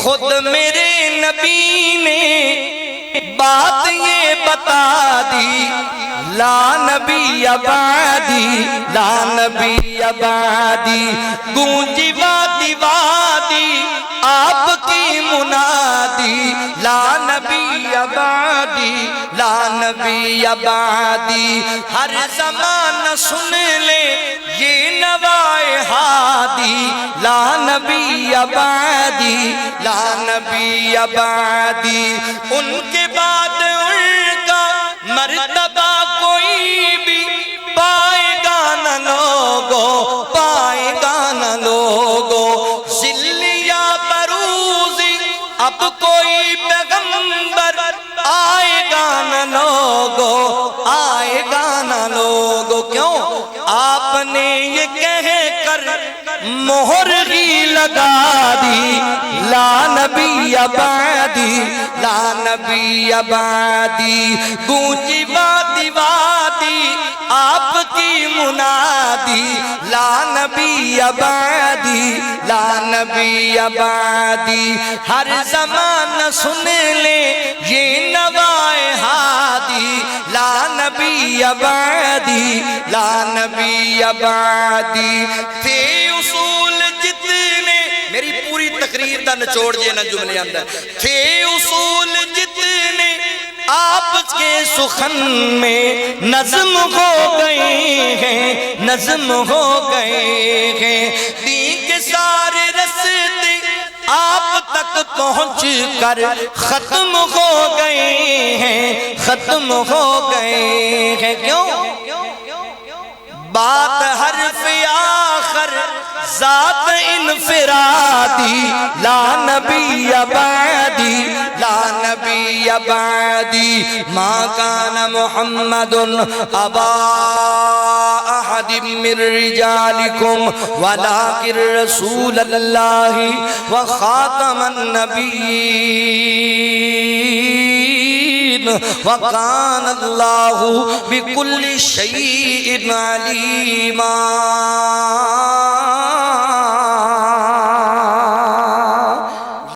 خود میرے نبی نے بات یہ بتا دی، لا نبی بعدی، لا نبی بعدی، گونجی وادی وادی آپ کی منادی، لا نبی بعدی، لا نبی بعدی، ہر زمانہ سن لے یہ نوائے ہادی، لا نبی بعدی، لا نبی بعدی، ان کے بعد ان کا مرتبہ کوئی بھی پائے گا نہ لوگو، پائے گا نہ لوگو، ذل یا بروزی اب کوئی پیغمبر آئے گا نہ لوگو، آئے گا نہ لوگو، کیوں؟ آپ نے یہ کہہ کر مہر ہی لگا دی، لا نبی بعدی، لا نبی بعدی، گونجی وادی وادی آپ کی منادی، لا نبی بعدی، لا نبی بعدی، ہر زمانہ سن لے یہ نوائے ہادی، لا نبی بعدی، لا نبی بعدی، تھے اصول جتنے، میری پوری تقریر دا نچوڑ جے نا جملے اندر، تھے اصول جتنے آپ کے سخن میں نظم ہو گئے ہیں، نظم ہو گئے ہیں، دین کے سارے رستے آپ تک پہنچ کر ختم ہو گئے ہیں، ختم ہو گئے ہیں، کیوں؟ بات حرف آخر ذات انفرادی، لا نبی بعدی، لا نبی بعدی، ما کان محمد ابا احد من رجالکم ولکن رسول اللہ وخاتم النبیین وکان اللہ بکل شیء علیما۔